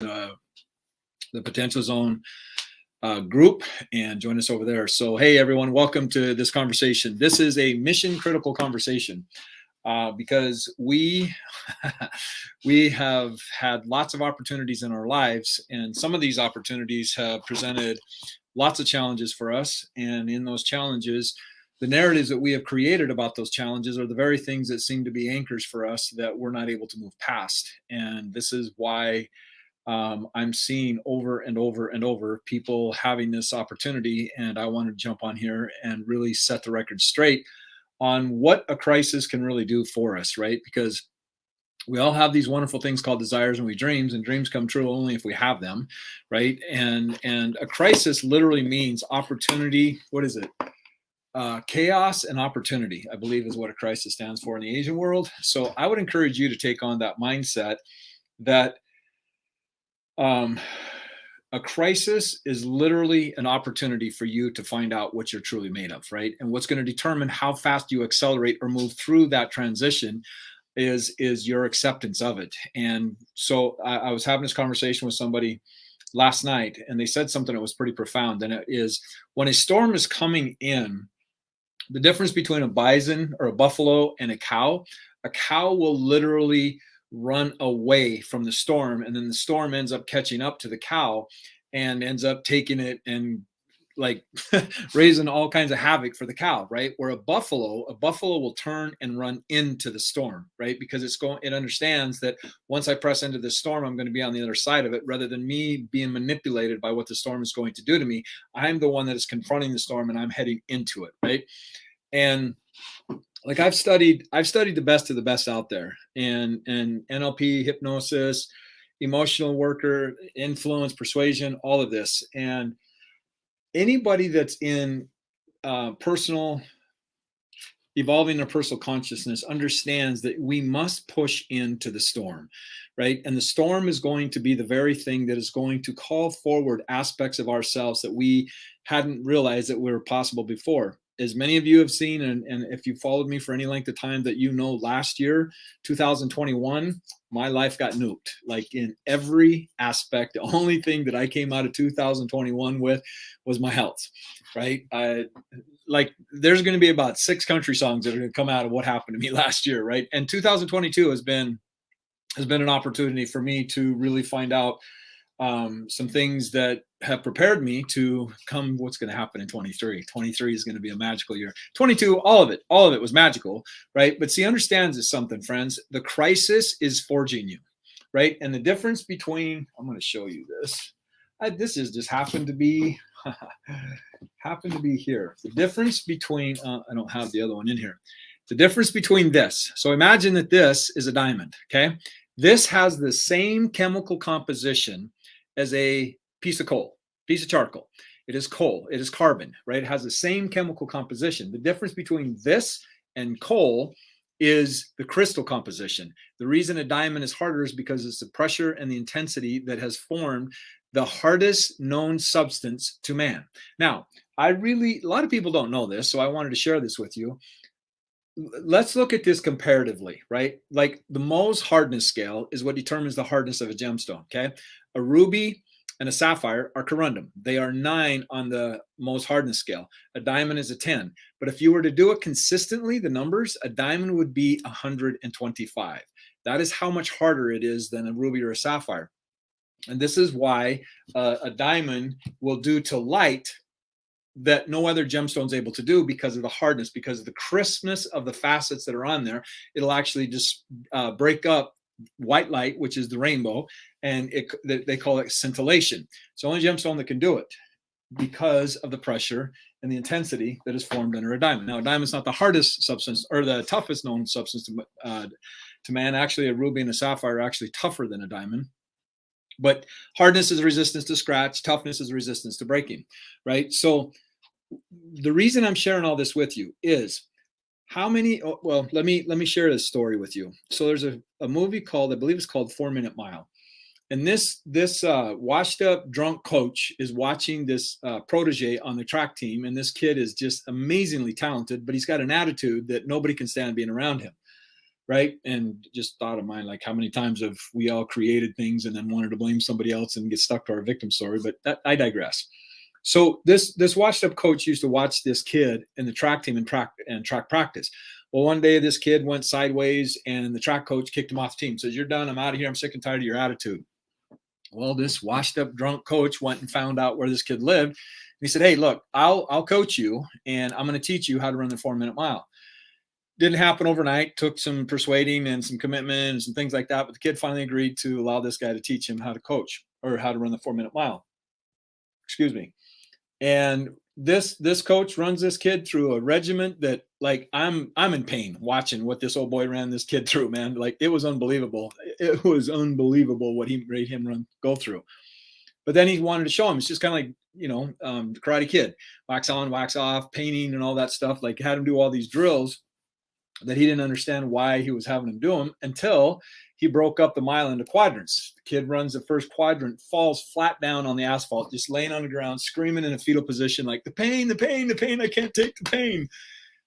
the Potential Zone group and join us over there. So, hey, everyone, welcome to this conversation. This is a mission critical conversation because we we have had lots of opportunities in our lives, and some of these opportunities have presented lots of challenges for us. And in those challenges, the narratives that we have created about those challenges are the very things that seem to be anchors for us that we're not able to move past. And this is why I'm seeing over and over and over people having this opportunity. And I want to jump on here and really set the record straight on what a crisis can really do for us, right? Because we all have these wonderful things called desires and dreams come true only if we have them, right? And a crisis literally means opportunity. What is it? Chaos and opportunity, I believe, is what a crisis stands for in the Asian world. So I would encourage you to take on that mindset that a crisis is literally an opportunity for you to find out what you're truly made of, right? And what's going to determine how fast you accelerate or move through that transition is your acceptance of it. And so I was having this conversation with somebody last night, and they said something that was pretty profound. And it is, when a storm is coming in, the difference between a bison or a buffalo and a cow will literally run away from the storm, and then the storm ends up catching up to the cow and ends up taking it and like raising all kinds of havoc for the cow, right? Where a buffalo will turn and run into the storm, right? Because it understands that once I press into the storm, I'm going to be on the other side of it, rather than me being manipulated by what the storm is going to do to me. I'm the one that is confronting the storm, and I'm heading into it, right? And like I've studied the best of the best out there, and NLP, hypnosis, emotional worker, influence, persuasion, all of this. And anybody that's in personal evolving their personal consciousness understands that we must push into the storm, right? And the storm is going to be the very thing that is going to call forward aspects of ourselves that we hadn't realized that were possible before. As many of you have seen, and if you followed me for any length of time, that you know, last year, 2021, my life got nuked, like in every aspect. The only thing that I came out of 2021 with was my health, right? Like there's going to be about 6 country songs that are going to come out of what happened to me last year, right? And 2022 has been an opportunity for me to really find out some things that have prepared me to come what's going to happen in 23. 23 is going to be a magical year. 22, all of it was magical, right? But see, understands is something, friends. The crisis is forging you, right? And the difference between, I'm going to show you this. This is just happened to be here. The difference between, I don't have the other one in here. The difference between this. So imagine that this is a diamond, okay? This has the same chemical composition as a piece of charcoal. It is coal, it is carbon, right? It has the same chemical composition. The difference between this and coal is the crystal composition. The reason a diamond is harder is because it's the pressure and the intensity that has formed the hardest known substance to man. Now, a lot of people don't know this, so I wanted to share this with you. Let's look at this comparatively, right? Like the Mohs hardness scale is what determines the hardness of a gemstone, okay? A ruby and a sapphire are corundum. They are 9 on the Mohs hardness scale. A diamond is a 10. But if you were to do it consistently, the numbers, a diamond would be 125. That is how much harder it is than a ruby or a sapphire. And this is why a diamond will do to light that no other gemstone is able to do, because of the hardness, because of the crispness of the facets that are on there. It'll actually just break up white light, which is the rainbow, and they call it scintillation. It's the only gemstone that can do it because of the pressure and the intensity that is formed under a diamond. Now, a diamond is not the hardest substance or the toughest known substance to man. Actually, a ruby and a sapphire are actually tougher than a diamond. But hardness is resistance to scratch, toughness is resistance to breaking, right? So the reason I'm sharing all this with you is let me share this story with you. So there's a movie called, I believe it's called 4 Minute Mile. And this washed up drunk coach is watching this protege on the track team. And this kid is just amazingly talented, but he's got an attitude that nobody can stand being around him. right? And just thought of mine, like how many times have we all created things and then wanted to blame somebody else and get stuck to our victim story, but I digress. So this washed up coach used to watch this kid in the track team and track practice. Well, one day this kid went sideways and the track coach kicked him off the team. Says, "You're done. I'm out of here. I'm sick and tired of your attitude." Well, this washed up drunk coach went and found out where this kid lived. He said, "Hey, look, I'll coach you and I'm going to teach you how to run the 4-minute mile." Didn't happen overnight. Took some persuading and some commitment and some things like that. But the kid finally agreed to allow this guy to teach him how to coach or how to run the 4-minute mile. Excuse me. And this coach runs this kid through a regiment that, like, I'm in pain watching what this old boy ran this kid through, man. Like, it was unbelievable. It was unbelievable what he made him go through. But then he wanted to show him. It's just kind of like, Karate Kid, wax on, wax off, painting and all that stuff. Like, had him do all these drills that he didn't understand why he was having him do them until he broke up the mile into quadrants. The kid runs the first quadrant, falls flat down on the asphalt, just laying on the ground, screaming in a fetal position, like, the pain, the pain, the pain, I can't take the pain.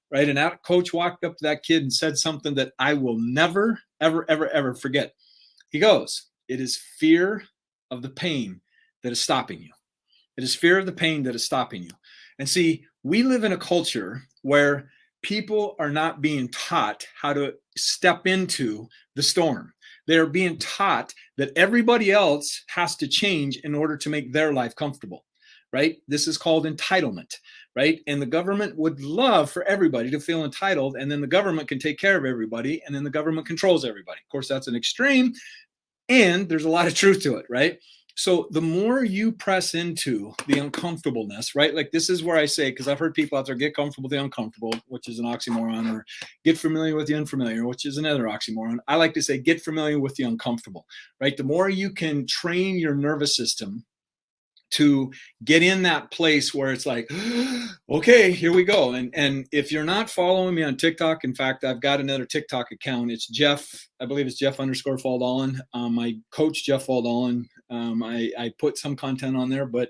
Right. And that coach walked up to that kid and said something that I will never, ever, ever, ever forget. He goes, "It is fear of the pain that is stopping you. It is fear of the pain that is stopping you." And see, we live in a culture where people are not being taught how to step into the storm. They are being taught that everybody else has to change in order to make their life comfortable, right? This is called entitlement, right? And the government would love for everybody to feel entitled, and then the government can take care of everybody, and then the government controls everybody. Of course, that's an extreme, and there's a lot of truth to it, right? So the more you press into the uncomfortableness, right? Like, this is where I say, because I've heard people out there, get comfortable with the uncomfortable, which is an oxymoron, or get familiar with the unfamiliar, which is another oxymoron. I like to say, get familiar with the uncomfortable, right? The more you can train your nervous system to get in that place where it's like, okay, here we go. And if you're not following me on TikTok, in fact, I've got another TikTok account. It's Jeff, I believe it's Jeff_Faldolan. My coach, Jeff Faldolan. I put some content on there, but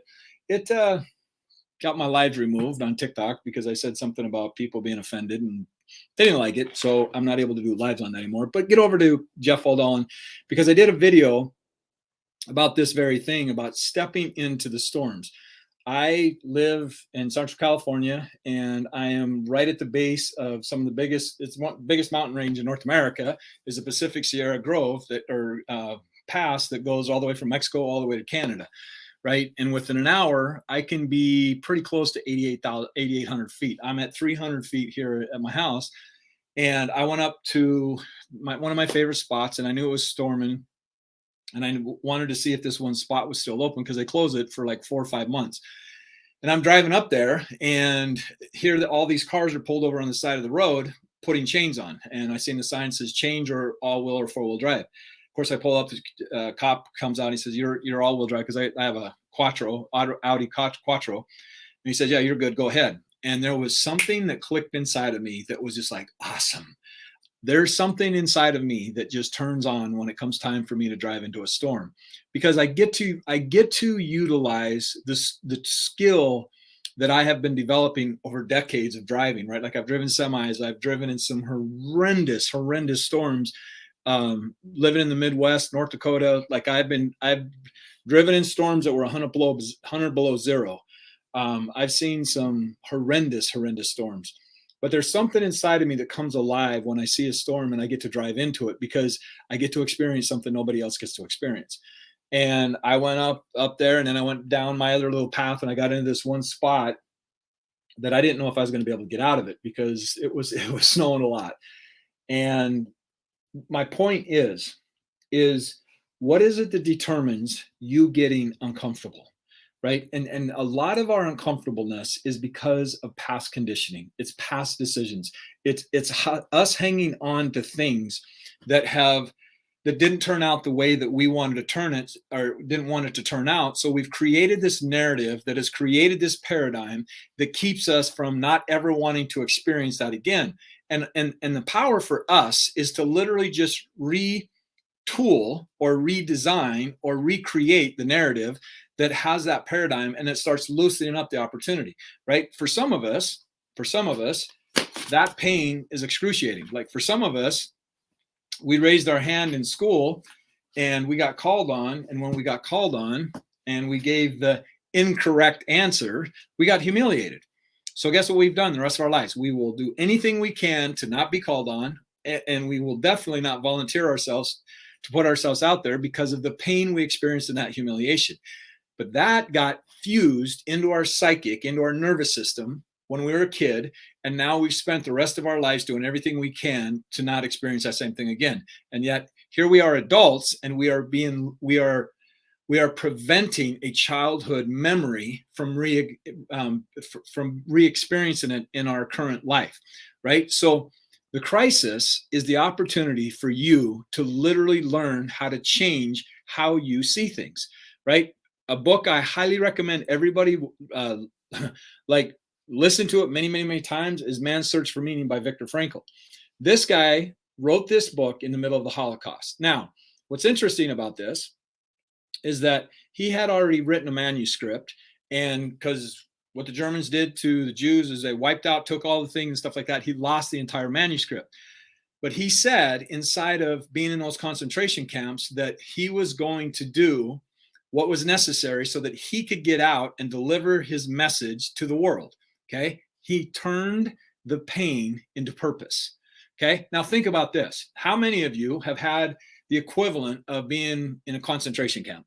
it got my lives removed on TikTok because I said something about people being offended and they didn't like it. So I'm not able to do lives on that anymore. But get over to Jeff Faldolan, because I did a video about this very thing, about stepping into the storms. I live in Central California, and I am right at the base of some of the biggest mountain range in North America is the Pacific Sierra Grove pass that goes all the way from Mexico all the way to Canada, right? And within an hour, I can be pretty close to 8,800 feet. I'm at 300 feet here at my house, and I went up to one of my favorite spots, and I knew it was storming. And I wanted to see if this one spot was still open because they close it for like 4 or 5 months. And I'm driving up there and hear that all these cars are pulled over on the side of the road, putting chains on. And I seen the sign says change or all-wheel or four-wheel drive. Of course, I pull up, the cop comes out and he says, you're all-wheel drive, because I have a Audi Quattro. And he says, yeah, you're good, go ahead. And there was something that clicked inside of me that was just like, awesome. There's something inside of me that just turns on when it comes time for me to drive into a storm, because I get to utilize the skill that I have been developing over decades of driving, right? Like, I've driven semis, I've driven in some horrendous storms, living in the Midwest, North Dakota. Like, I've driven in storms that were 100 below zero. I've seen some horrendous storms. But there's something inside of me that comes alive when I see a storm and I get to drive into it, because I get to experience something nobody else gets to experience. And I went up there, and then I went down my other little path, and I got into this one spot that I didn't know if I was going to be able to get out of it, because it was snowing a lot. And my point is what is it that determines you getting uncomfortable? Right. And a lot of our uncomfortableness is because of past conditioning. It's past decisions. It's us hanging on to things that didn't turn out the way that we wanted to turn it, or didn't want it to turn out. So we've created this narrative that has created this paradigm that keeps us from not ever wanting to experience that again. And the power for us is to literally just retool or redesign or recreate the narrative that has that paradigm, and it starts loosening up the opportunity, right? For some of us, that pain is excruciating. Like, for some of us, we raised our hand in school and we got called on. And when we got called on and we gave the incorrect answer, we got humiliated. So guess what we've done the rest of our lives? We will do anything we can to not be called on, and we will definitely not volunteer ourselves to put ourselves out there because of the pain we experienced in that humiliation. But that got fused into our psychic, into our nervous system when we were a kid. And now we've spent the rest of our lives doing everything we can to not experience that same thing again. And yet here we are adults, and we are preventing a childhood memory from re-experiencing it in our current life, right? So the crisis is the opportunity for you to literally learn how to change how you see things, right? A book I highly recommend everybody like listen to it many, many, many times is Man's Search for Meaning by Viktor Frankl. This guy wrote this book in the middle of the Holocaust. Now, what's interesting about this is that he had already written a manuscript, and because what the Germans did to the Jews is they wiped out, took all the things and stuff like that, he lost the entire manuscript. But he said inside of being in those concentration camps that he was going to do what was necessary so that he could get out and deliver his message to the world. Okay. He turned the pain into purpose. Okay. Now think about this. How many of you have had the equivalent of being in a concentration camp?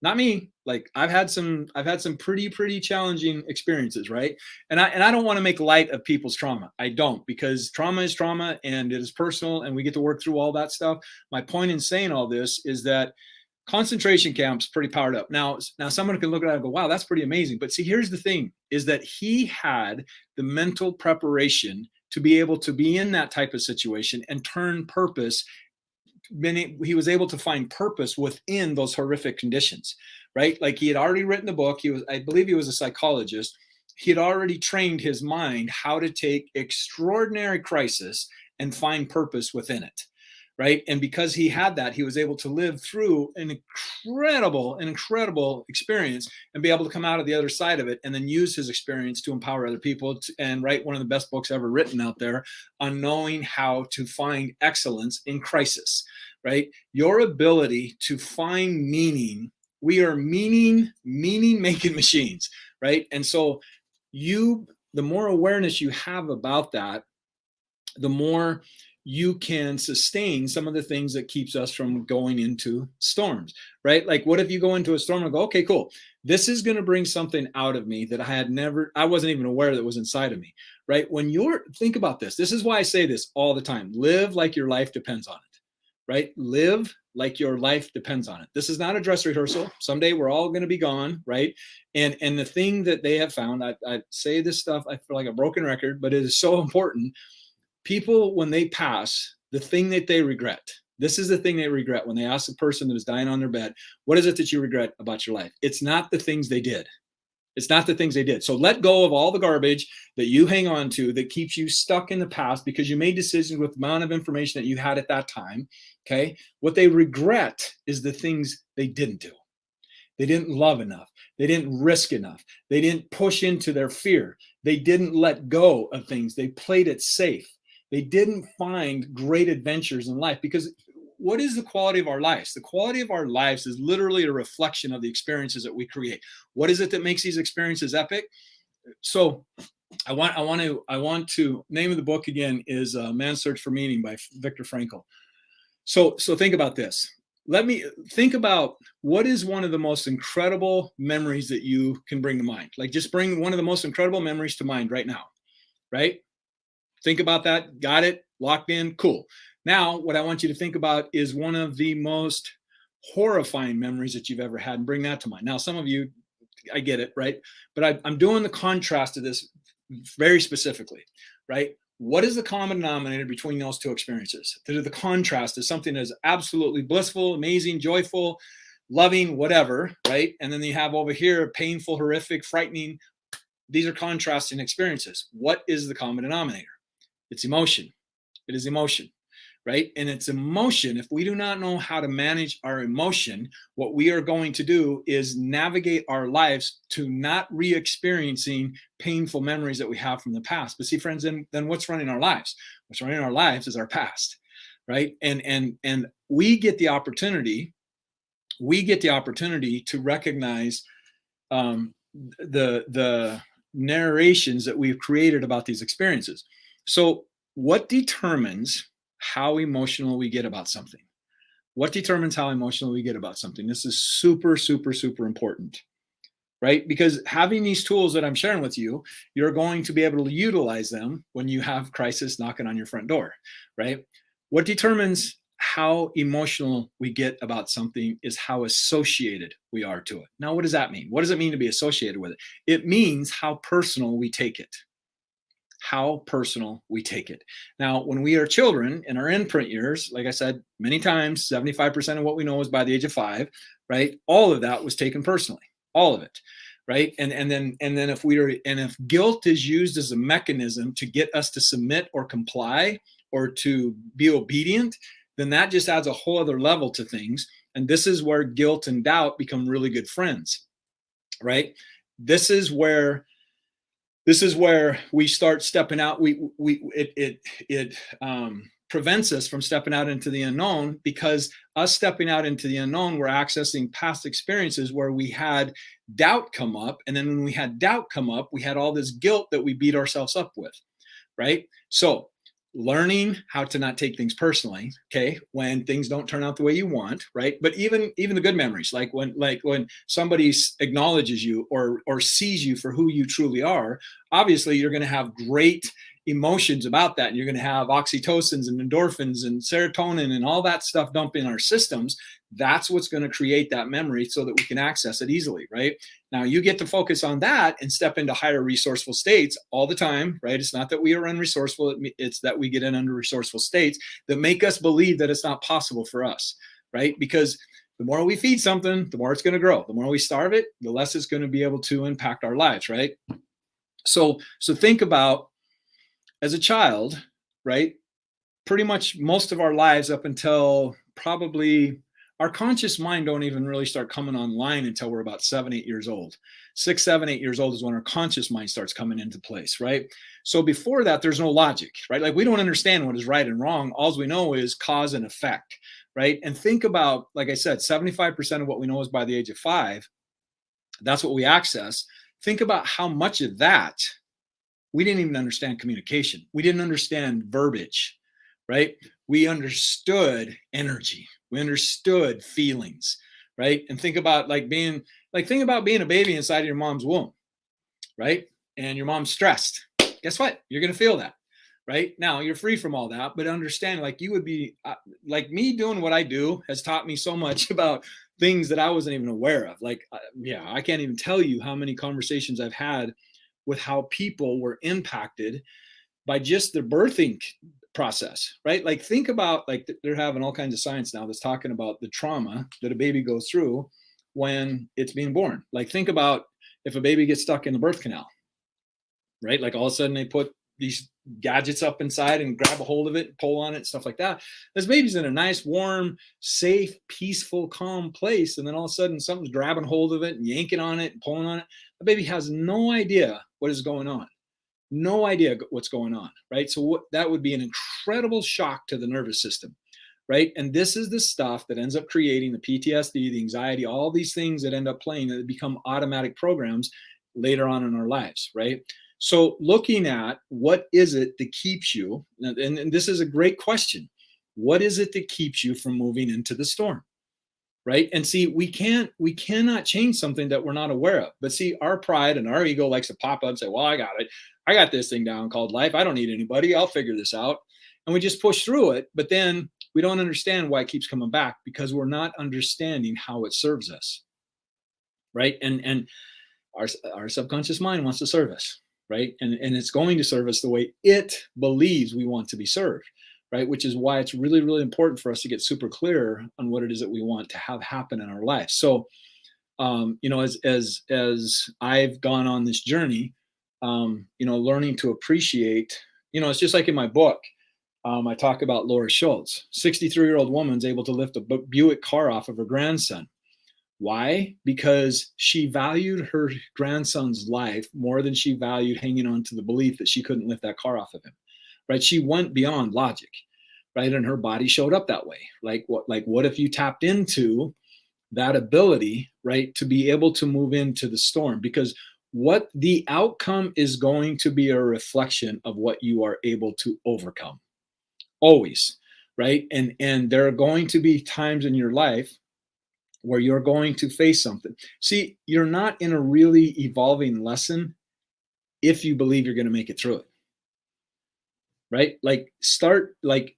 Not me. Like I've had some pretty challenging experiences, right? And I don't want to make light of people's trauma. I don't, because trauma is trauma and it is personal and we get to work through all that stuff. My point in saying all this is that concentration camps pretty powered up. Now someone can look at it and go, wow, that's pretty amazing. But see, here's the thing is that he had the mental preparation to be able to be in that type of situation and turn purpose. He was able to find purpose within those horrific conditions, right? Like he had already written the book. I believe he was a psychologist. He had already trained his mind how to take extraordinary crisis and find purpose within it, right? And because he had that, he was able to live through an incredible experience and be able to come out of the other side of it and then use his experience to empower other people and write one of the best books ever written out there on knowing how to find excellence in crisis, right? Your ability to find meaning. We are meaning making machines, right? And so the more awareness you have about that, the more you can sustain some of the things that keeps us from going into storms, right? Like what if you go into a storm and go, okay, cool. This is going to bring something out of me that I wasn't even aware that was inside of me, right? Think about this. This is why I say this all the time. Live like your life depends on it, right? Live like your life depends on it. This is not a dress rehearsal. Someday we're all going to be gone, right? And the thing that they have found, I say this stuff, I feel like a broken record, but it is so important. People, when they pass, the thing that they regret, this is the thing they regret when they ask the person that is dying on their bed, what is it that you regret about your life? It's not the things they did. It's not the things they did. So let go of all the garbage that you hang on to that keeps you stuck in the past because you made decisions with the amount of information that you had at that time. Okay. What they regret is the things they didn't do. They didn't love enough. They didn't risk enough. They didn't push into their fear. They didn't let go of things. They played it safe. They didn't find great adventures in life, because what is the quality of our lives? The quality of our lives is literally a reflection of the experiences that we create. What is it that makes these experiences epic? So I want to name of the book again is Man's Search for Meaning by Viktor Frankl. So think about this. Let me think about what is one of the most incredible memories that you can bring to mind. Like just bring one of the most incredible memories to mind right now, right? Think about that. Got it? Locked in? Cool. Now, what I want you to think about is one of the most horrifying memories that you've ever had and bring that to mind. Now, some of you, I get it, right? But I'm doing the contrast to this very specifically, right? What is the common denominator between those two experiences? The contrast is something that is absolutely blissful, amazing, joyful, loving, whatever, right? And then you have over here painful, horrific, frightening. These are contrasting experiences. What is the common denominator? It's emotion. It is emotion, right? And it's emotion. If we do not know how to manage our emotion, what we are going to do is navigate our lives to not re-experiencing painful memories that we have from the past. But see, friends, then what's running our lives? What's running our lives is our past, right? And we get the opportunity, to recognize the narrations that we've created about these experiences. So what determines how emotional we get about something? What determines how emotional we get about something? This is super, super, super important, right? Because having these tools that I'm sharing with you, you're going to be able to utilize them when you have crisis knocking on your front door, right? What determines how emotional we get about something is how associated we are to it. Now, what does that mean? What does it mean to be associated with it? It means how personal we take it. How personal we take it. Now, when we are children in our imprint years, like I said many times, 75% of what we know is by the age of 5, right? All of that was taken personally, all of it, right? And then if guilt is used as a mechanism to get us to submit or comply or to be obedient, then that just adds a whole other level to things. And this is where guilt and doubt become really good friends, right? This is where we start stepping out. It prevents us from stepping out into the unknown, because us stepping out into the unknown, we're accessing past experiences where we had doubt come up, and then when we had doubt come up, we had all this guilt that we beat ourselves up with, right? So learning how to not take things personally, okay, when things don't turn out the way you want, right? But even the good memories, like when somebody acknowledges you or sees you for who you truly are, obviously you're going to have great emotions about that, and you're going to have oxytocins and endorphins and serotonin and all that stuff dump in our systems. That's what's going to create that memory so that we can access it easily, right? Now you get to focus on that and step into higher resourceful states all the time, right? It's not that we are unresourceful, it's that we get in under resourceful states that make us believe that it's not possible for us, right? Because the more we feed something, the more it's going to grow. The more we starve it, the less it's going to be able to impact our lives, right? So think about, as a child, right? Pretty much most of our lives up until probably our conscious mind don't even really start coming online until we're about 7, 8 years old. 6, 7, 8 years old is when our conscious mind starts coming into place, right? So before that, there's no logic, right? Like we don't understand what is right and wrong. All we know is cause and effect, right? And think about, like I said, 75% of what we know is by the age of 5. That's what we access. Think about how much of that we didn't even understand communication. We didn't understand verbiage, right? We understood energy. We understood feelings, right? And think about being a baby inside of your mom's womb, right? And your mom's stressed. Guess what? You're going to feel that, right? Now you're free from all that, but understand, like you would be like me doing what I do has taught me so much about things that I wasn't even aware of. Like, yeah, I can't even tell you how many conversations I've had with how people were impacted by just the birthing process, right? Like think about, like they're having all kinds of science now that's talking about the trauma that a baby goes through when it's being born. Like think about if a baby gets stuck in the birth canal, right? Like all of a sudden they put these gadgets up inside and grab a hold of it, pull on it, stuff like that. This baby's in a nice, warm, safe, peaceful, calm place. And then all of a sudden something's grabbing hold of it and yanking on it and pulling on it. The baby has no idea what is going on. No idea what's going on, right? So that would be an incredible shock to the nervous system, right? And this is the stuff that ends up creating the PTSD, the anxiety, all these things that end up playing that become automatic programs later on in our lives, right? So looking at what is it that keeps you, and this is a great question. What is it that keeps you from moving into the storm? Right? And see, we cannot change something that we're not aware of. But see, our pride and our ego likes to pop up and say, well, I got it. I got this thing down called life. I don't need anybody. I'll figure this out. And we just push through it. But then we don't understand why it keeps coming back, because we're not understanding how it serves us. Right? And our subconscious mind wants to serve us, right? And it's going to serve us the way it believes we want to be served, right? Which is why it's really, really important for us to get super clear on what it is that we want to have happen in our life. So, as I've gone on this journey, learning to appreciate, it's just like in my book, I talk about Laura Schultz, 63-year-old woman's able to lift a Buick car off of her grandson. Why? Because she valued her grandson's life more than she valued hanging on to the belief that she couldn't lift that car off of him, right? She went beyond logic, right? And her body showed up that way. What if you tapped into that ability, right, to be able to move into the storm? Because what the outcome is going to be a reflection of what you are able to overcome, always, right? And there are going to be times in your life where you're going to face something. See, you're not in a really evolving lesson if you believe you're going to make it through it, right? Like, start like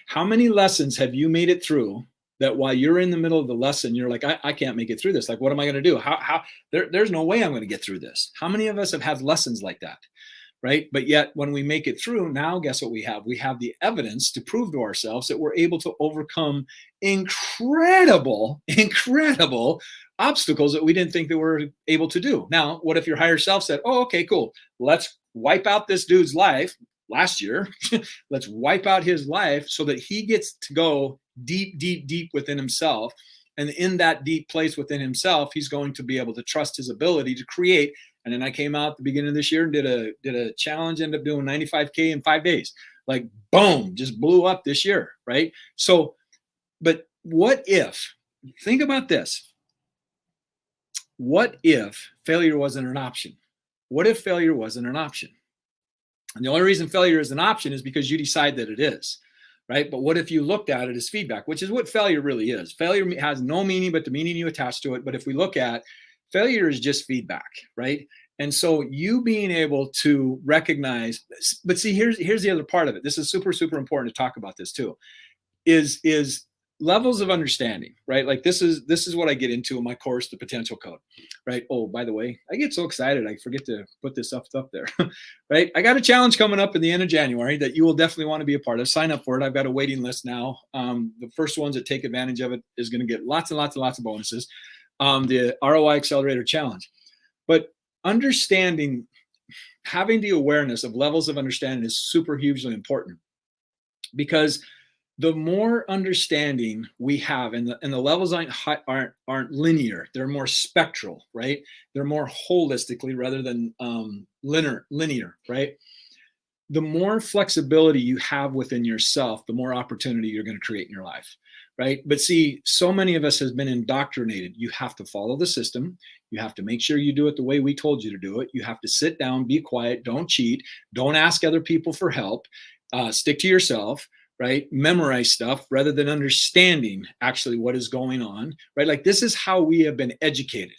how many lessons have you made it through that while you're in the middle of the lesson, you're like, I can't make it through this. Like, what am I going to do? There's no way I'm going to get through this. How many of us have had lessons like that? Right? But yet when we make it through, now guess what we have? We have the evidence to prove to ourselves that we're able to overcome incredible obstacles that we didn't think that we were able to do. Now, what if your higher self said, oh, okay, cool. Let's wipe out this dude's life last year. Let's wipe out his life so that he gets to go deep within himself. And in that deep place within himself, he's going to be able to trust his ability to create. And then I came out at the beginning of this year and did a challenge, ended up doing 95K in 5 days. Like, boom, just blew up this year, right? So, but what if, think about this. What if failure wasn't an option? What if failure wasn't an option? And the only reason failure is an option is because you decide that it is, right? But what if you looked at it as feedback, which is what failure really is? Failure has no meaning but the meaning you attach to it. But if we look at failure is just feedback, right? And so you being able to recognize, but see, here's the other part of it. This is super important to talk about this too, is levels of understanding, right? Like this is what I get into in my course, The Potential Code, right? Oh, by the way, I get so excited, I forget to put this up there, right? I got a challenge coming up in the end of January that you will definitely want to be a part of. Sign up for it. I've got a waiting list now. The first ones that take advantage of it is going to get lots of bonuses. The ROI Accelerator Challenge. But understanding, having the awareness of levels of understanding is super hugely important, because the more understanding we have, and the levels aren't linear, they're more spectral, right? They're more holistically rather than linear, right? The more flexibility you have within yourself, the more opportunity you're going to create in your life, right? But see, so many of us has been indoctrinated. You have to follow the system. You have to make sure you do it the way we told you to do it. You have to sit down, be quiet, don't cheat, don't ask other people for help, stick to yourself, right? Memorize stuff rather than understanding actually what is going on, right? Like, this is how we have been educated.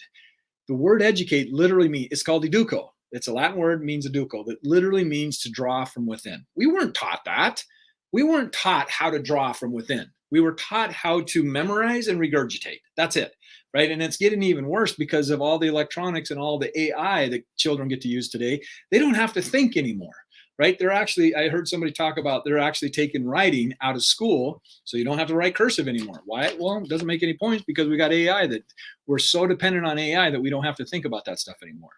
The word educate literally means, it's called educo. It's a Latin word, means educo, that literally means to draw from within. We weren't taught that. We weren't taught how to draw from within. We were taught how to memorize and regurgitate. That's it, right? And it's getting even worse because of all the electronics and all the AI that children get to use today. They don't have to think anymore, right? I heard somebody talk about, they're actually taking writing out of school, so you don't have to write cursive anymore. Why? Well, it doesn't make any points because we got AI, that we're so dependent on AI that we don't have to think about that stuff anymore,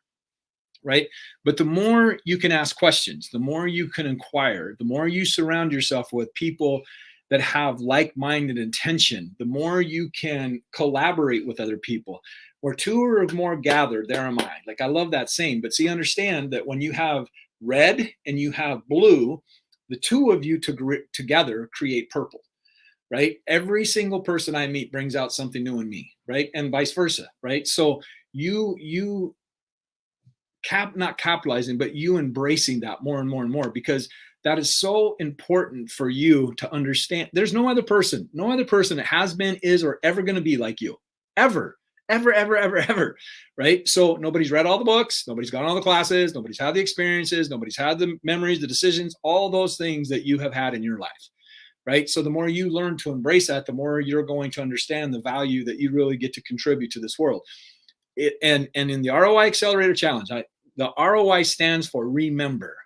right? But the more you can ask questions, the more you can inquire, the more you surround yourself with people that have like-minded intention, the more you can collaborate with other people. Where two or more gathered, there am I. Like, I love that saying, but see, understand that when you have red and you have blue, the two of you together create purple, right? Every single person I meet brings out something new in me, right? And vice versa, right? So you not capitalizing, but you embracing that more and more, because that is so important for you to understand. There's no other person that has been, is, or ever going to be like you, ever, right? So nobody's read all the books, nobody's gone all the classes, nobody's had the experiences, nobody's had the memories, the decisions, all those things that you have had in your life, right? So the more you learn to embrace that, the more you're going to understand the value that you really get to contribute to this world. And in the ROI Accelerator Challenge, the ROI stands for remember.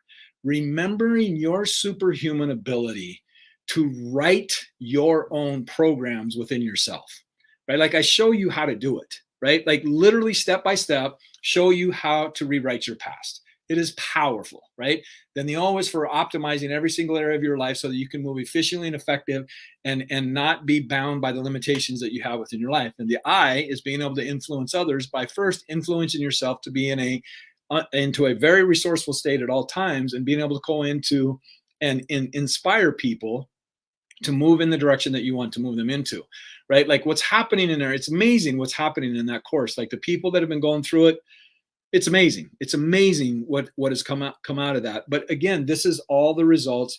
Remembering your superhuman ability to write your own programs within yourself, right? Like, I show you how to do it, right? Like, literally step by step, show you how to rewrite your past. It is powerful, right? Then the O is for optimizing every single area of your life so that you can move efficiently and effective and not be bound by the limitations that you have within your life. And the I is being able to influence others by first influencing yourself to be into a very resourceful state at all times, and being able to go into and inspire people to move in the direction that you want to move them into, right? Like what's happening in there, it's amazing what's happening in that course. Like the people that have been going through it, it's amazing. It's amazing what has come out of that. But again, this is all the results.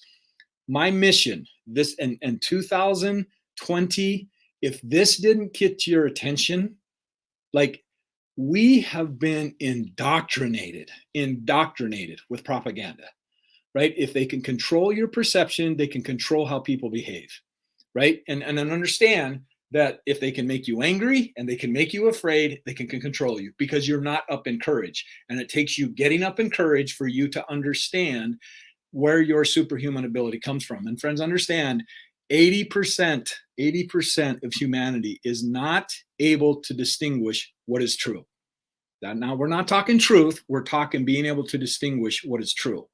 My mission, this and 2020, if this didn't get your attention, like we have been indoctrinated with propaganda, right? If they can control your perception, they can control how people behave, right? And then understand that if they can make you angry and they can make you afraid, they can control you because you're not up in courage. And it takes you getting up in courage for you to understand where your superhuman ability comes from. And friends, understand 80% of humanity is not able to distinguish what is true. Now, we're not talking truth. We're talking being able to distinguish what is true,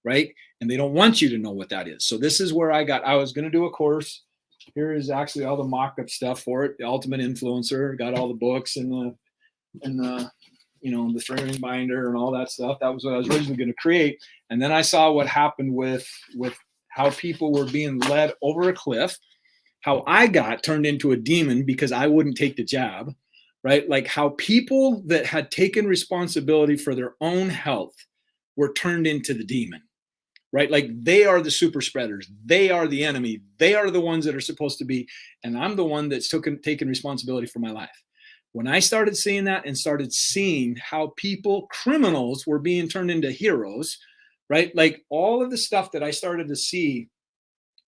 right? And they don't want you to know what that is. So this is where I was going to do a course. Here is actually all the mock-up stuff for it. The Ultimate Influencer, got all the books and the the three-ring binder and all that stuff. That was what I was originally going to create. And then I saw what happened with how people were being led over a cliff, how I got turned into a demon because I wouldn't take the jab, right? Like how people that had taken responsibility for their own health were turned into the demon, right? Like they are the super spreaders. They are the enemy. They are the ones that are supposed to be. And I'm the one that's taken responsibility for my life. When I started seeing that and started seeing how criminals were being turned into heroes, right? Like all of the stuff that I started to see,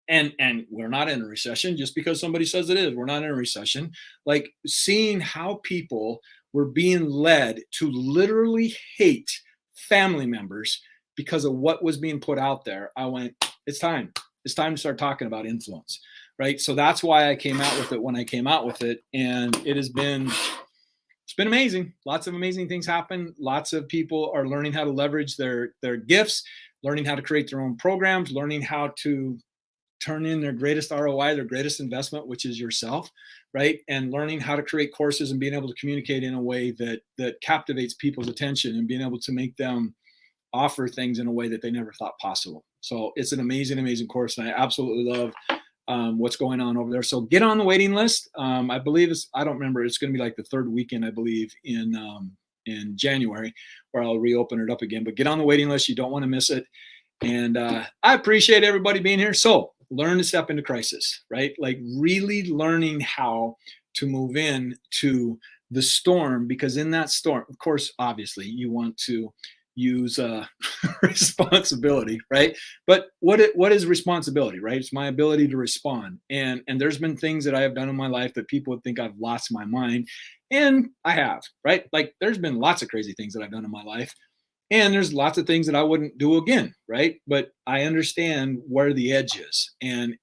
and we're not in a recession just because somebody says it is. We're not in a recession. Like seeing how people were being led to literally hate family members because of what was being put out there, I went, it's time. It's time to start talking about influence, right? So that's why I came out with it when I came out with it. And it's been amazing. Lots of amazing things happen. Lots of people are learning how to leverage their gifts, learning how to create their own programs, learning how to turn in their greatest ROI, their greatest investment, which is yourself, right? And learning how to create courses and being able to communicate in a way that captivates people's attention and being able to make them offer things in a way that they never thought possible. So it's an amazing, amazing course. And I absolutely love what's going on over there. So get on the waiting list. I believe I don't remember. It's going to be like the third weekend, I believe, in January, where I'll reopen it up again. But get on the waiting list. You don't want to miss it. And I appreciate everybody being here. So learn to step into crisis, right? Like really learning how to move in to the storm, because in that storm, of course, obviously you want to use responsibility, right? But what is responsibility, right? It's my ability to respond. And there's been things that I have done in my life that people would think I've lost my mind. And I have, right? Like there's been lots of crazy things that I've done in my life. And there's lots of things that I wouldn't do again, right? But I understand where the edge is. And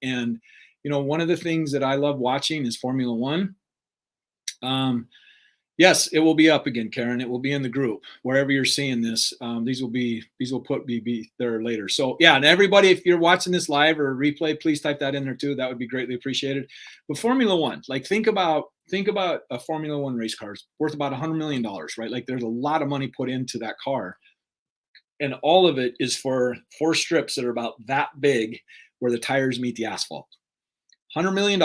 one of the things that I love watching is Formula One. Yes, it will be up again, Karen. It will be in the group wherever you're seeing this. These will be there later. So yeah, and everybody, if you're watching this live or replay, please type that in there too. That would be greatly appreciated. But Formula One, like think about a Formula One race car. It's worth about $100 million, right? Like there's a lot of money put into that car. And all of it is for 4 strips that are about that big where the tires meet the asphalt. $100 million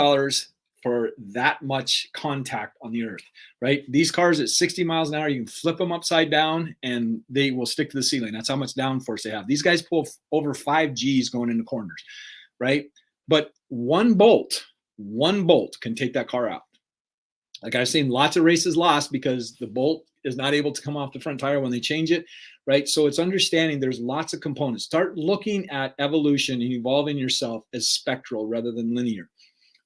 for that much contact on the earth, right? These cars at 60 miles an hour, you can flip them upside down and they will stick to the ceiling. That's how much downforce they have. These guys pull over 5 Gs going into corners, right? But one bolt can take that car out. Like I've seen lots of races lost because the bolt is not able to come off the front tire when they change it, right? So it's understanding there's lots of components. Start looking at evolution and evolving yourself as spectral rather than linear,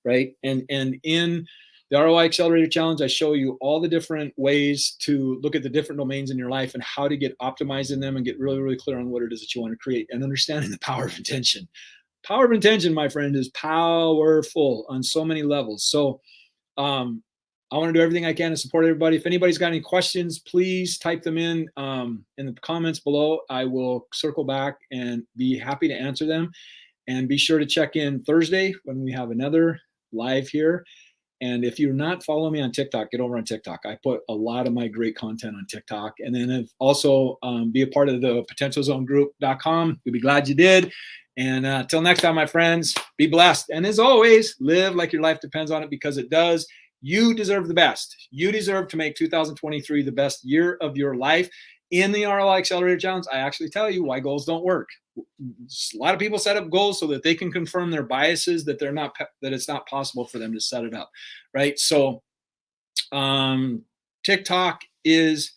right? And in the ROI Accelerator Challenge, I show you all the different ways to look at the different domains in your life and how to get optimized in them and get really, really clear on what it is that you want to create and understanding the power of intention. Power of intention, my friend, is powerful on so many levels. So, I want to do everything I can to support everybody. If anybody's got any questions, please type them in the comments below. I will circle back and be happy to answer them. And be sure to check in Thursday when we have another live here. And if you're not following me on TikTok, get over on TikTok. I put a lot of my great content on TikTok. And then also be a part of the potentialzonegroup.com. You'll be glad you did. And until next time, my friends, be blessed. And as always, live like your life depends on it, because it does. You deserve the best. You deserve to make 2023 the best year of your life. In the ROI Accelerator Challenge, I actually tell you why goals don't work. A lot of people set up goals so that they can confirm their biases, that it's not possible for them to set it up, right? So TikTok is,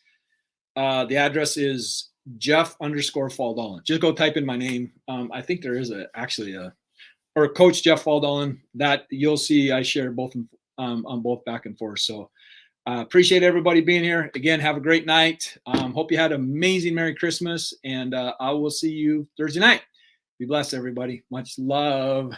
the address is Jeff_Faldolan. Just go type in my name. I think there is or Coach Jeff Faldolan, that you'll see I share both on both back and forth. So appreciate everybody being here. Again, have a great night. Hope you had an amazing Merry Christmas, and I will see you Thursday night. Be blessed, everybody. Much love.